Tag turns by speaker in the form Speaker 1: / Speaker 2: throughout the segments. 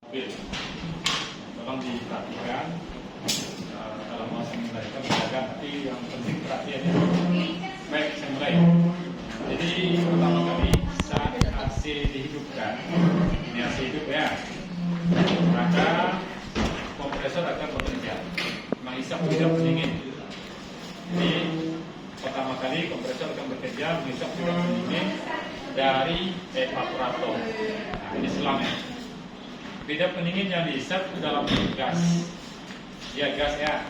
Speaker 1: mobil. Tolong diperhatikan dalam masa mengendalikan menjaga, tapi yang penting perhatiannya. Baik, saya mulai. Jadi pertama kali saat AC dihidupkan, ini AC hidup ya, maka kompresor akan bekerja menghisap udara pendingin. Jadi pertama kali kompresor akan bekerja menghisap udara pendingin dari evaporator. Nah, ini selangnya. Udara pendingin yang dihisap itu dalam gas. Dia gas ya.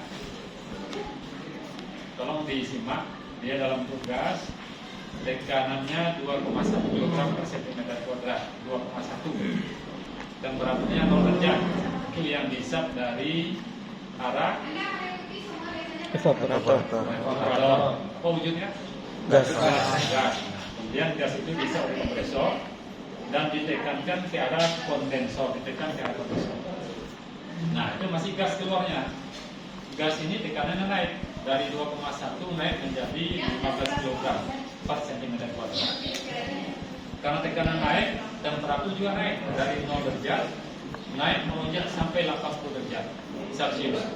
Speaker 1: Tolong disimak, dia dalam bentuk gas. Tekanannya 2,1 kg per cm², 2,1. Temperaturnya 0 derajat. Itu yang dihisap dari arah
Speaker 2: evaporator.
Speaker 1: Apa wujudnya?
Speaker 2: Gas.
Speaker 1: Gas. Kemudian gas itu dihisap oleh kompresor dan ditekankan ke arah kondensor, ditekan ke arah kondensor. Nah, itu masih gas keluarnya. Gas ini tekanannya naik dari 2,1 naik menjadi 15 kg per cm². Karena tekanan naik, temperatur juga naik dari 0 derajat naik melonjak sampai 80 derajat Celcius.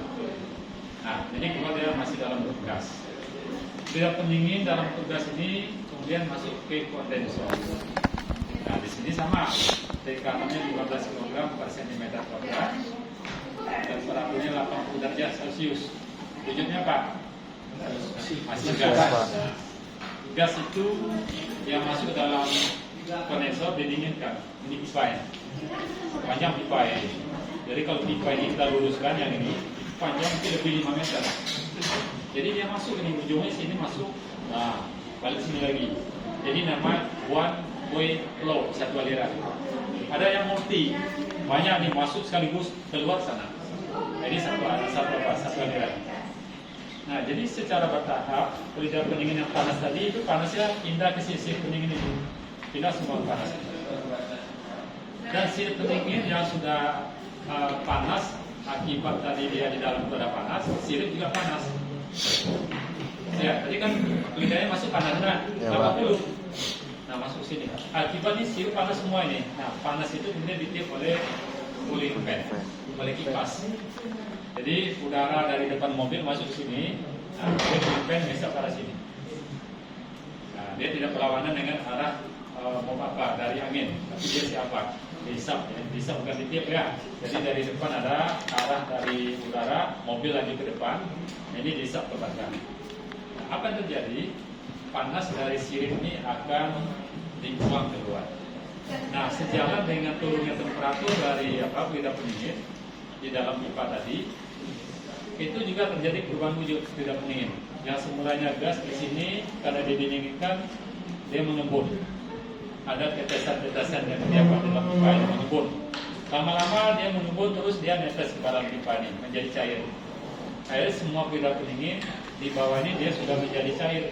Speaker 1: Nah, jadi keluar dia masih dalam bentuk gas. Udara pendingin dalam bentuk gas ini kemudian masuk ke kondensor. Nah, di sini sama, tekanannya 15 kg per cm², temperaturnya 80 derajat Celcius. Wujudnya apa? Masih gas. Gas itu yang masuk dalam kondensor didinginkan. Ini pipa ya, panjang pipa ya. Jadi kalau pipa ini kita luruskan yang ini, panjang itu lebih 5 meter. Jadi dia masuk ini, ujungnya sini masuk. Nah, balik sini lagi. Jadi nama one way flow, satu aliran. Ada yang multi, banyak nih masuk sekaligus keluar sana. Jadi satu aliran. Nah, jadi secara bertahap, udara pendingin yang panas tadi itu panasnya pindah ke sisi pendingin itu, pindah semua panas. Dan sisi pendingin yang sudah panas akibat tadi dia di dalam itu ada panas, sirip juga panas. Ya, tadi kan lidahnya masuk panas kan, 80. Nah, masuk sini. Akibatnya sirip panas semua ini. Nah, panas itu kemudian ditiup oleh cooling fan, oleh kipas. Jadi udara dari depan mobil masuk sini, nah, dia cooling fan bisa ke arah sini. Nah, dia tidak berlawanan dengan arah mau apa dari angin, tapi dia siapa? Dihisap ya, dihisap bukan ditiup ya. Jadi dari depan ada arah dari udara, mobil lagi ke depan, ini dihisap ke belakang. Nah, apa yang terjadi? Panas dari sirip ini akan dibuang keluar. Nah, sejalan dengan turunnya temperatur dari udara pendingin di dalam pipa tadi, itu juga terjadi perubahan wujud udara pendingin. Yang semulanya gas di sini karena didinginkan dia mengembun. Ada tetesan-tetesan yang dia dalam pipa ini mengembun. Lama-lama dia mengembun terus dia netes ke dalam pipa ini menjadi cair. Air semua udara pendingin di bawah ini dia sudah menjadi cair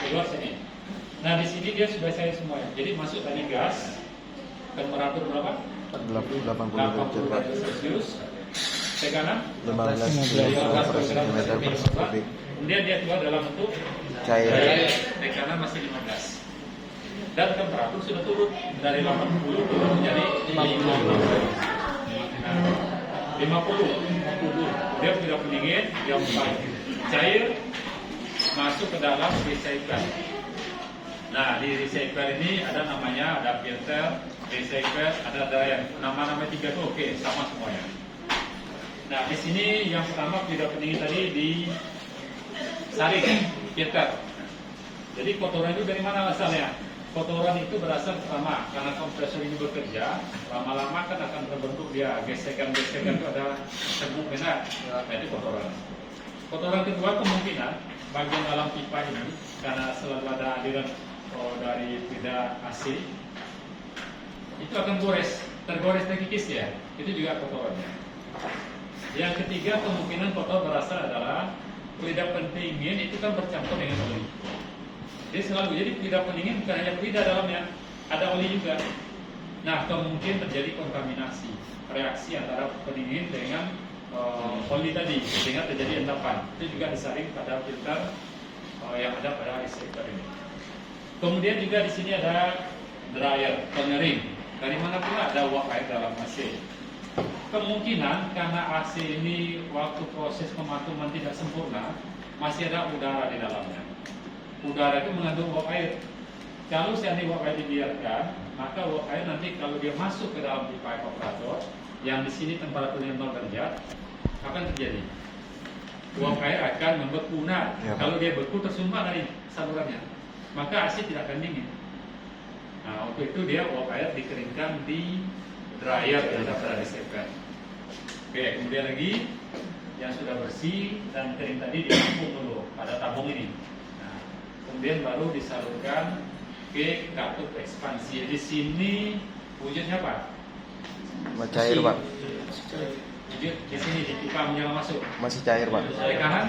Speaker 1: keluar sini. Nah, di sini dia sudah cair semuanya. Jadi masuk tadi gas temperatur berapa?
Speaker 2: 80
Speaker 1: derajat Celcius. Tekanan
Speaker 2: 15 kg/cm².
Speaker 1: Kemudian dia keluar dalam bentuk
Speaker 2: Cair.
Speaker 1: Tekanan masih 15. Dan temperatur sudah turun dari 80 turun menjadi 50. Nah, 50. Dia tidak pendingin, dia cair masuk ke dalam recycler. Nah, di recycler ini ada namanya, ada filter, recycler, ada dryer. Nama-nama 3 itu oke, sama semuanya. Nah, di sini yang pertama udara pendingin tadi disaring, filter. Jadi kotoran itu dari mana asalnya? Kotoran itu berasal pertama karena kompresor ini bekerja, lama-lama kan akan terbentuk dia gesekan-gesekan itu ada serbuk benar. Nah, itu kotoran. Kotoran kedua kemungkinan bagian dalam pipa ini karena selalu ada aliran dari udara AC itu akan tergores terkikis ya. Itu juga kotorannya. Yang ketiga kemungkinan kotor berasal adalah udara pendingin itu kan bercampur dengan oli. Jadi udara pendingin bukan hanya udara dalamnya, ada oli juga. Nah, kemungkinan terjadi kontaminasi, reaksi antara pendingin dengan oli tadi, sehingga terjadi endapan. Itu juga disaring pada filter yang ada pada recycler ini. Kemudian juga di sini ada dryer, pengering. Dari mana pula ada uap air dalam AC. Kemungkinan karena AC ini waktu proses pematuman tidak sempurna, masih ada udara di dalamnya. Udara itu mengandung uap air. Kalau seandainya uap air dibiarkan, maka uap air nanti kalau dia masuk ke dalam pipa evaporator, yang di sini temperaturnya 0 derajat, apa yang terjadi? Uap air akan membeku. Nah,
Speaker 2: Ya, Pak.
Speaker 1: kalau dia beku tersumbat dari salurannya, maka AC tidak akan dingin. Nah, untuk itu dia uap air dikeringkan di dryer yang dapat disediakan. Oke, kemudian lagi yang sudah bersih dan kering tadi ditampung dulu pada tabung ini. Nah, kemudian baru disalurkan ke katup ekspansi. Di sini wujudnya apa?
Speaker 2: Cair, Pak.
Speaker 1: Wujud di sini di pipa menyala masuk.
Speaker 2: Masih cair, Pak.
Speaker 1: Tekanan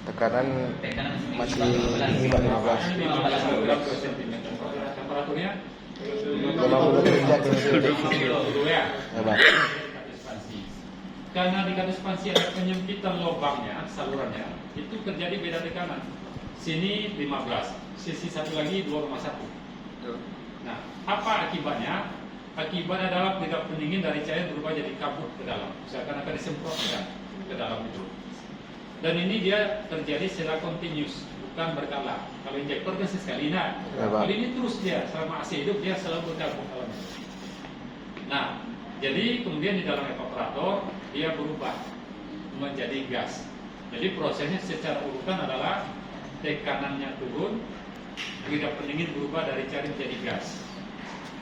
Speaker 2: Tekanan masih tinggi, Pak, 15.
Speaker 1: 15 gram per sentimeter. Temperaturnya
Speaker 2: 50 derajat.
Speaker 1: 50 ya.
Speaker 2: Ya, Pak.
Speaker 1: Katup ekspansi. Karena di katup ekspansi ada penyempitan lubangnya, salurannya, itu terjadi beda tekanan. Sini 15, sisi satu lagi 2,1. Nah, apa akibatnya? Akibatnya adalah fluida pendingin dari cair berubah jadi kabut ke dalam. Misalkan akan disemprotkan ke dalam itu. Dan ini dia terjadi secara continuous, bukan berkala. Kalau injektor kan sekali. Nah,
Speaker 2: Ya, Pak.
Speaker 1: kalau ini terus dia selama AC hidup dia selalu bergabung dalam. Nah, jadi kemudian di dalam evaporator dia berubah menjadi gas. Jadi prosesnya secara urutan adalah tekanannya turun, fluida pendingin berubah dari cair menjadi gas.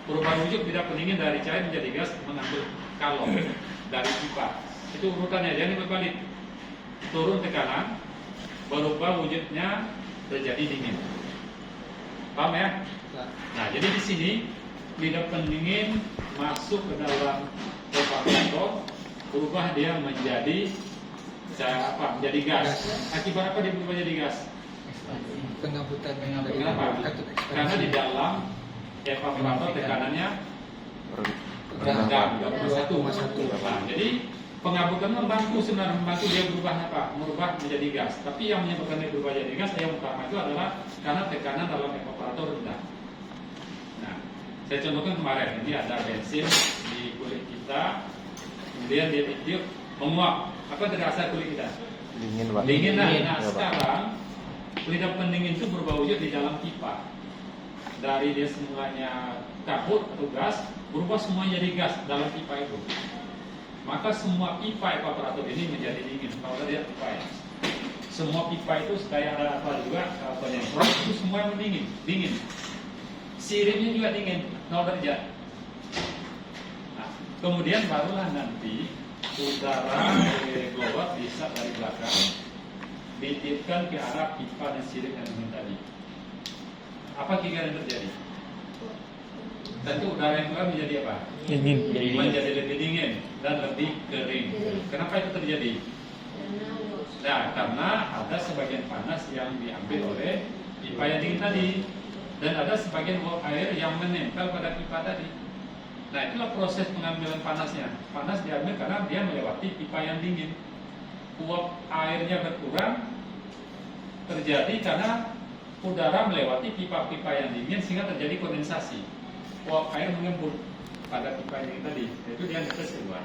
Speaker 1: Perubahan wujud fluida pendingin dari cair menjadi gas mengambil kalor dari pipa. Itu urutannya, jangan berbalik. Turun tekanan, berubah wujudnya terjadi dingin. Paham ya? Nah, jadi di sini fluida pendingin masuk ke dalam evaporator, berubah dia menjadi menjadi gas. Akibat apa dia berubah jadi gas?
Speaker 3: Pengabutan
Speaker 1: Kenapa? Karena di dalam evaporator tekanannya rendah, 2,1. Nah, jadi pengabutan membantu sebenarnya, membantu dia berubah apa? Merubah menjadi gas. Tapi yang menyebabkan dia berubah jadi gas yang utama itu adalah karena tekanan dalam evaporator rendah. Nah, saya contohkan kemarin ini ada bensin di kulit kita, kemudian dia menguap. Apa terasa kulit kita?
Speaker 2: Dingin, Pak.
Speaker 1: Dingin. Nah,
Speaker 2: Ya, Pak.
Speaker 1: sekarang fluida pendingin itu berubah wujud di dalam pipa. Dari dia semulanya kabut atau gas, berubah semuanya jadi gas dalam pipa itu. Maka semua pipa evaporator ini menjadi dingin. Kalau lihat pipa ya, semua pipa itu kayak ada apa juga, penyemprot itu semua dingin. Siripnya juga dingin, 0 derajat. Nah, kemudian barulah nanti udara dari blower bisa dari belakang ditiupkan ke arah pipa dan sirip yang dingin tadi. Apa kira-kira yang terjadi? Tentu udara yang keluar menjadi apa?
Speaker 4: Dingin.
Speaker 1: Menjadi lebih dingin dan lebih kering. Kenapa itu terjadi? Nah, karena ada sebagian panas yang diambil oleh pipa yang dingin tadi, dan ada sebagian uap air yang menempel pada pipa tadi. Nah, itulah proses pengambilan panasnya. Panas diambil karena dia melewati pipa yang dingin. Uap airnya berkurang terjadi karena udara melewati pipa-pipa yang dingin sehingga terjadi kondensasi. Uap air mengembun pada pipa yang dingin tadi, itu dia netes keluar.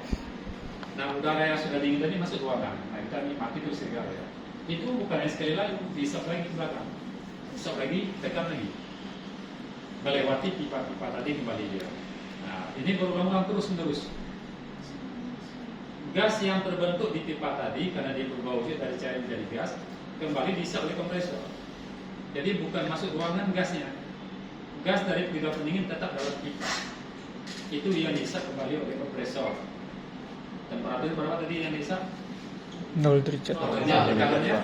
Speaker 1: Nah, udara yang sudah dingin tadi masuk ruangan. Nah, kita nikmati terus segala ya. Itu bukan sekali lagi, diisap lagi ke belakang, isap lagi, tekan lagi, melewati pipa-pipa tadi kembali dia. Nah, ini berulang-ulang terus-menerus. Gas yang terbentuk di pipa tadi karena dia berubah wujud dari cair menjadi gas, kembali diisap oleh kompresor. Jadi bukan masuk ruangan gasnya. Gas dari fluida pendingin tetap dalam pipa. Itu yang diisap kembali oleh kompresor. Temperatur berapa tadi yang diisap?
Speaker 4: 0 derajat.
Speaker 1: Tekanannya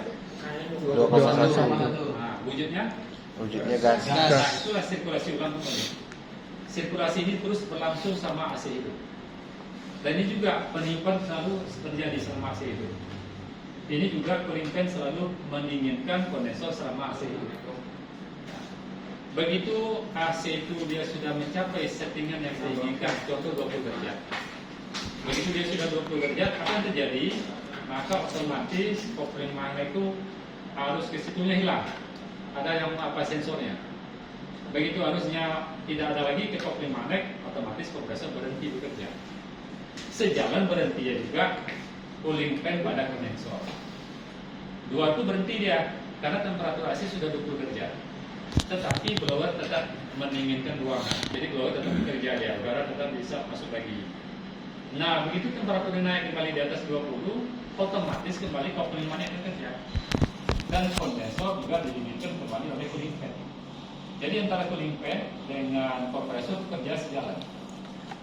Speaker 2: 2,1.
Speaker 1: Nah, wujudnya
Speaker 2: Wujudnya gas.
Speaker 1: Nah, itulah sirkulasi ulang kembali. Sirkulasi ini terus berlangsung sama AC itu. Dan ini juga peniupan selalu terjadi selama AC itu. Ini juga cooling fan selalu mendinginkan kondensor selama AC itu. Begitu AC itu dia sudah mencapai settingan yang diinginkan, contoh 20 derajat. Begitu dia sudah 20 derajat, apa yang terjadi? Maka otomatis kopling magnet itu arus ke situnya hilang. Ada yang apa sensornya. Begitu arusnya tidak ada lagi ke kopling magnet, otomatis kompresor berhenti bekerja. sejalan berhentinya juga cooling fan pada kondensor. Dua itu berhenti dia karena temperatur AC sudah 20 derajat. Tetapi blower tetap mendinginkan ruangan. Jadi blower tetap bekerja dia, udara tetap bisa masuk lagi. Nah, begitu temperaturnya naik kembali di atas 20, otomatis kembali kopling magnet bekerja. Dan kondensor juga didinginkan kembali oleh cooling fan. Jadi antara cooling fan dengan kompresor bekerja sejalan.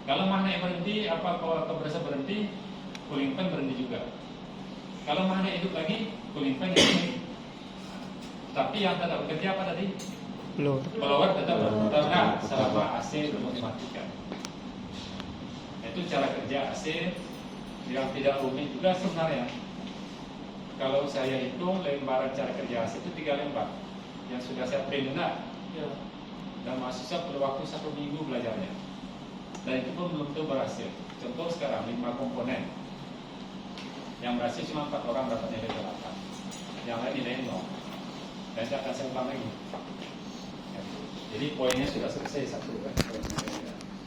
Speaker 1: Kalau magnet berhenti, kompresor berhenti, cooling fan berhenti juga. Kalau magnet hidup lagi, cooling fan hidup. Tapi yang tetap bekerja apa tadi? Blower tetap berputar selama AC belum dimatikan. Itu cara kerja AC yang tidak rumit juga sebenarnya. Kalau saya hitung lembaran cara kerja AC itu 3 lembar yang sudah saya print benar. Dan mahasiswa perlu waktu 1 minggu belajarnya. Dan itu pun belum tentu berhasil. Contoh sekarang 5 komponen. Yang berhasil cuma 4 orang dapat nilai 8. Yang lain nilai 0. Dan saya akan saya ulang lagi. Jadi poinnya sudah selesai 1.